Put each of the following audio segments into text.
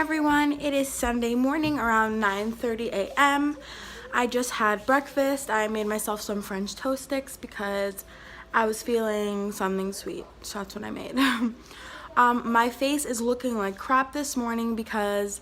everyone, it is Sunday morning around 9:30 a.m. I just had breakfast. I made myself some French toast sticks because I was feeling something sweet, so that's what I made. My face is looking like crap this morning because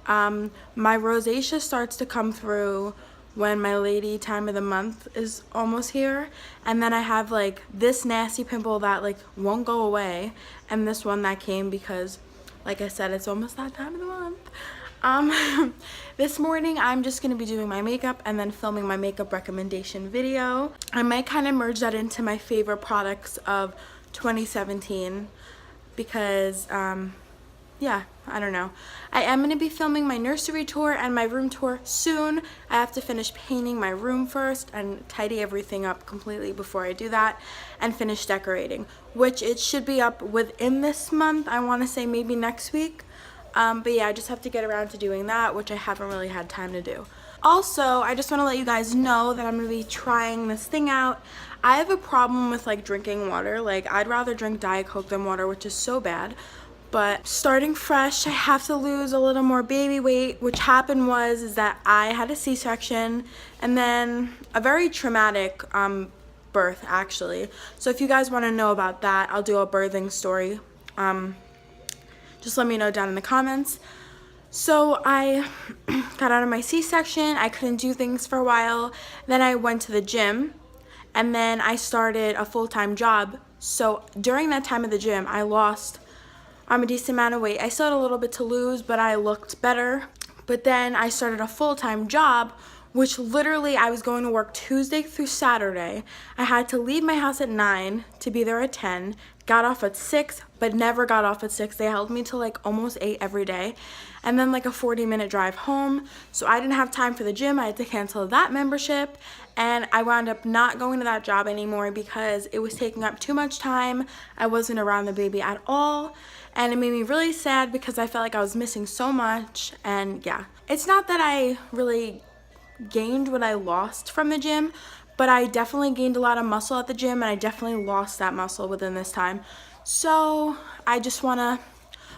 my rosacea starts to come through when my lady time of the month is almost here, and then I have like this nasty pimple that like won't go away, and this one that came because, like I said, it's almost that time of the month. This morning I'm just going to be doing my makeup and then filming my makeup recommendation video. I might kind of merge that into my favorite products of 2017 because yeah, I don't know. I am going to be filming my nursery tour and my room tour soon. I have to finish painting my room first and tidy everything up completely before I do that and finish decorating, which it should be up within this month. I want to say maybe next week. But yeah, I just have to get around to doing that, which I haven't really had time to do. Also, I just want to let you guys know that I'm going to be trying this thing out. I have a problem with like drinking water. Like, I'd rather drink Diet Coke than water, which is so bad. But starting fresh, I have to lose a little more baby weight. Which happened is that I had a C-section and then a very traumatic birth, actually. So if you guys want to know about that, I'll do a birthing story. Just let me know down in the comments. So I got out of my C-section. I couldn't do things for a while. Then I went to the gym, and then I started a full-time job. So during that time at the gym, I lost a decent amount of weight. I still had a little bit to lose, but I looked better. But then I started a full-time job, which literally I was going to work Tuesday through Saturday. I had to leave my house at 9 to be there at 10, got off at 6, but never got off at 6. They held me till like almost 8 every day, and then like a 40-minute drive home. So I didn't have time for the gym. I had to cancel that membership, and I wound up not going to that job anymore because it was taking up too much time. I wasn't around the baby at all, and it made me really sad because I felt like I was missing so much. And yeah, it's not that I really gained what I lost from the gym, but I definitely gained a lot of muscle at the gym, and I definitely lost that muscle within this time. So I just want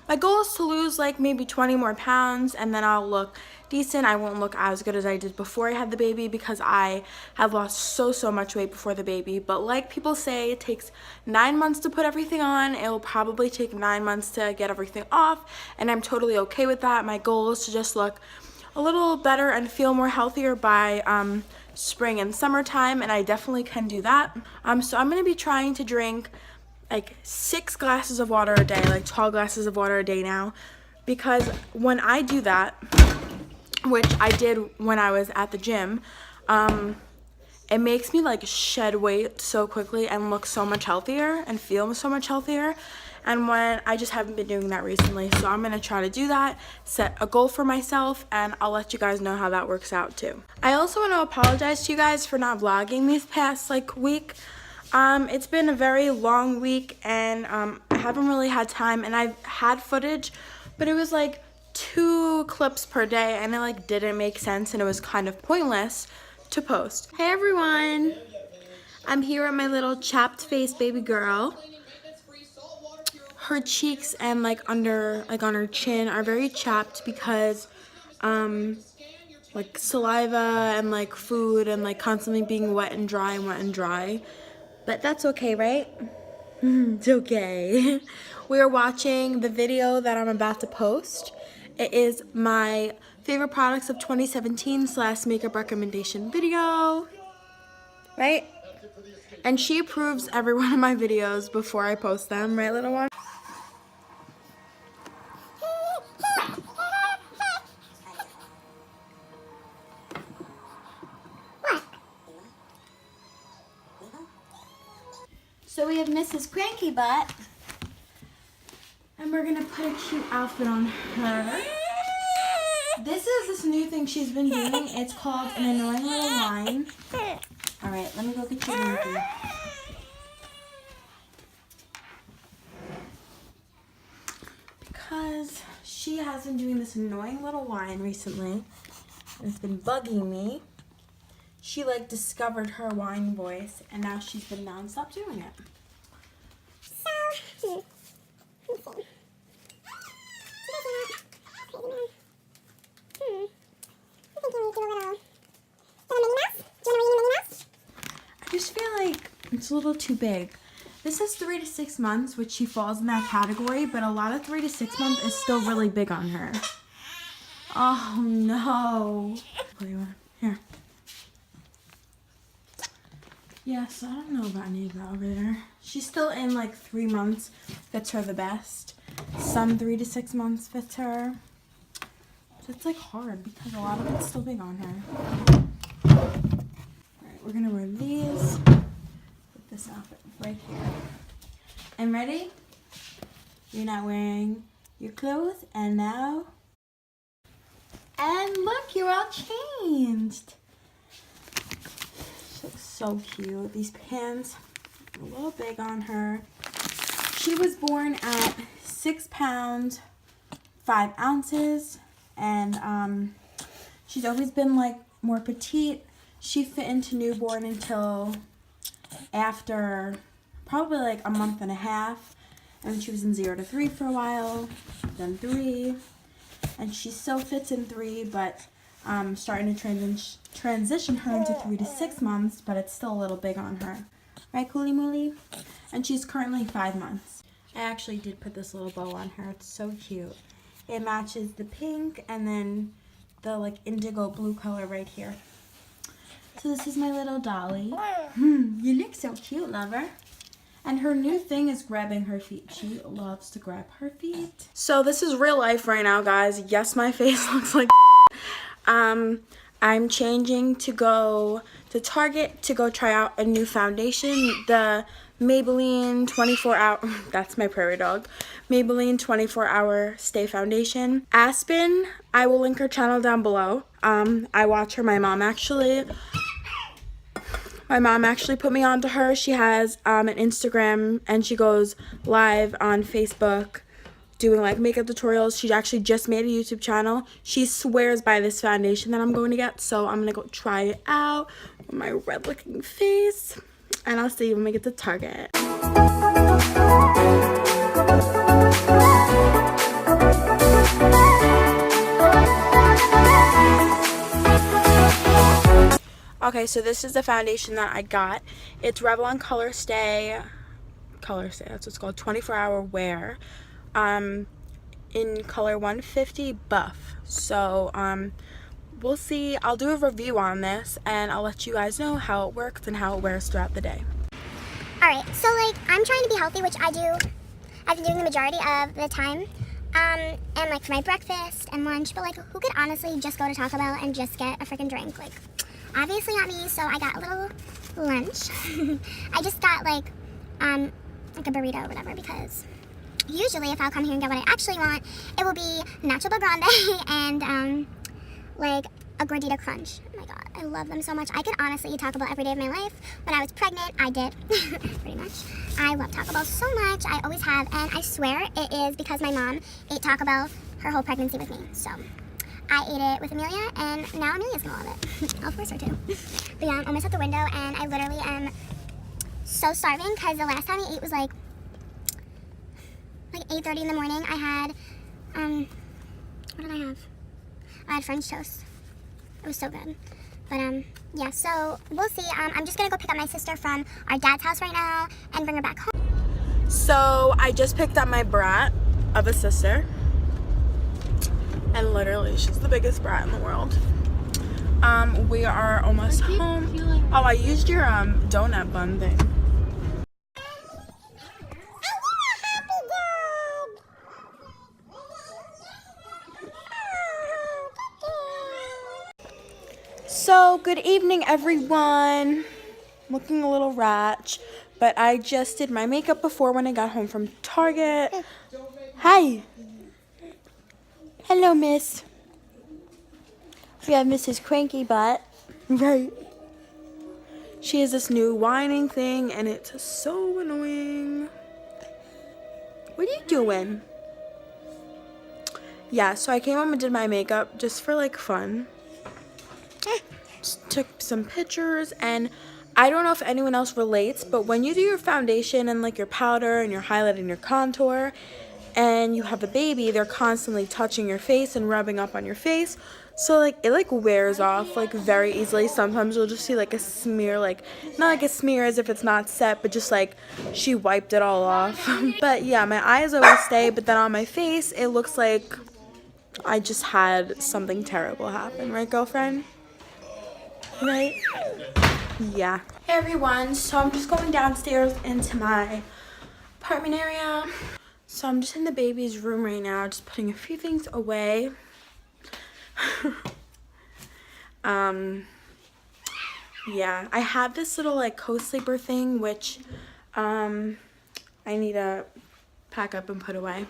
my goal is to lose like maybe 20 more pounds, and then I'll look decent. I won't look as good as I did before I had the baby because I had lost so much weight before the baby. But like people say, it takes 9 months to put everything on. It'll probably take 9 months to get everything off, and I'm totally okay with that. My goal is to just look a little better and feel more healthier by spring and summertime, and I definitely can do that. So I'm going to be trying to drink like 6 glasses of water a day, like 12 glasses of water a day now, because when I do that, which I did when I was at the gym, it makes me like shed weight so quickly and look so much healthier and feel so much healthier. And when I just haven't been doing that recently, so I'm gonna try to do that, set a goal for myself, and I'll let you guys know how that works out too. I also want to apologize to you guys for not vlogging these past like week. It's been a very long week, and I haven't really had time, and I've had footage, but it was like 2 clips per day, and it like didn't make sense, and it was kind of pointless to post. Hey everyone, I'm here with my little chapped face baby girl. Her cheeks and like under, like on her chin are very chapped because like saliva and like food and like constantly being wet and dry and wet and dry. But that's okay, right? It's okay. We're watching the video that I'm about to post. It is my favorite products of 2017 / makeup recommendation video, right? And she approves every one of my videos before I post them, right, little one? So we have Mrs. Cranky Butt, and we're gonna put a cute outfit on her. This is this new thing she's been doing. It's called an annoying little whine. All right, let me go get your monkey. Because she has been doing this annoying little whine recently, and it's been bugging me. She like discovered her whine voice, and now she's been non-stop doing it. I just feel like it's a little too big. This is 3 to 6 months, which she falls in that category, but a lot of 3 to 6 months is still really big on her. Oh no. Here. Yes, I don't know about Neva over there. She's still in like 3 months, fits her the best. Some 3 to 6 months fits her. So it's like hard because a lot of it's still big on her. Alright, we're gonna wear these. Put this outfit right here. And ready? You're not wearing your clothes, and now. And look, you're all changed. She looks so cute. These pants are a little big on her. She was born at 6 pounds, 5 ounces, and she's always been like more petite. She fit into newborn until after probably like a month and a half. And she was in 0 to 3 for a while, then 3. And she still fits in 3, but starting to transition her into 3 to 6 months, but it's still a little big on her. Right, Coolie Moolie? And she's currently 5 months. I actually did put this little bow on her. It's so cute. It matches the pink and then the like indigo blue color right here. So this is my little dolly. You look so cute, lover. And her new thing is grabbing her feet. She loves to grab her feet. So this is real life right now, guys. Yes, my face looks like I'm changing to go to Target to go try out a new foundation. The Maybelline 24-hour, that's my prairie dog. Maybelline 24-hour Stay Foundation. Aspen, I will link her channel down below. I watch her, my mom actually put me onto her. She has an Instagram and she goes live on Facebook doing like makeup tutorials. She actually just made a YouTube channel. She swears by this foundation that I'm going to get, so I'm gonna go try it out with my red looking face, and I'll see you when we get to Target. Okay, so this is the foundation that I got. It's Revlon Color Stay, that's what it's called, 24-hour wear, in color 150 Buff. So, we'll see. I'll do a review on this, and I'll let you guys know how it works and how it wears throughout the day. Alright, so like, I'm trying to be healthy, which I've been doing the majority of the time, and like for my breakfast and lunch, but like, who could honestly just go to Taco Bell and just get a freaking drink? Like, obviously not me, so I got a little lunch. I just got like a burrito or whatever, because usually if I'll come here and get what I actually want, it will be Nacho Bel Grande and like a gordita crunch. Oh my god, I love them so much. I could honestly eat Taco Bell every day of my life. When I was pregnant, I did, pretty much. I love Taco Bell so much. I always have, and I swear it is because my mom ate Taco Bell her whole pregnancy with me, so I ate it with Amelia, and now Amelia's gonna love it. I'll force her to. But yeah, I'm almost at the window, and I literally am so starving, because the last time I ate was like 8:30 in the morning. I had, what did I have? I had French toast. It was so good. But, yeah, so we'll see. I'm just gonna go pick up my sister from our dad's house right now and bring her back home. So I just picked up my brat of a sister. And literally, she's the biggest brat in the world. We are almost home. Oh, I used your donut bun thing. So, good evening, everyone. Looking a little ratch, but I just did my makeup before when I got home from Target. Hi. Hello, miss. We have Mrs. Cranky Butt. Right. She has this new whining thing, and it's so annoying. What are you doing? Yeah, so I came home and did my makeup just for, like, fun. Just took some pictures, and I don't know if anyone else relates, but when you do your foundation and, like, your powder and your highlight and your contour, and you have a baby, they're constantly touching your face and rubbing up on your face. So like it like wears off like very easily. Sometimes you'll just see like a smear, like not like a smear as if it's not set, but just like she wiped it all off. But yeah, my eyes always stay, but then on my face it looks like I just had something terrible happen, right, girlfriend? Right? Yeah. Hey everyone, so I'm just going downstairs into my apartment area. So I'm just in the baby's room right now, just putting a few things away. Yeah, I have this little like co-sleeper thing which I need to pack up and put away.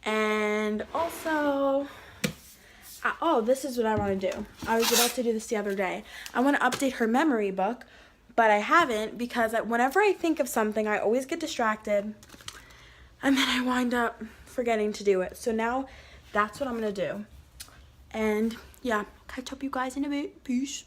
And also oh, this is what I want to do. I was about to do this the other day. I want to update her memory book, but I haven't because whenever I think of something, I always get distracted and then I wind up forgetting to do it. So now that's what I'm going to do. And yeah, catch up you guys in a bit. Peace.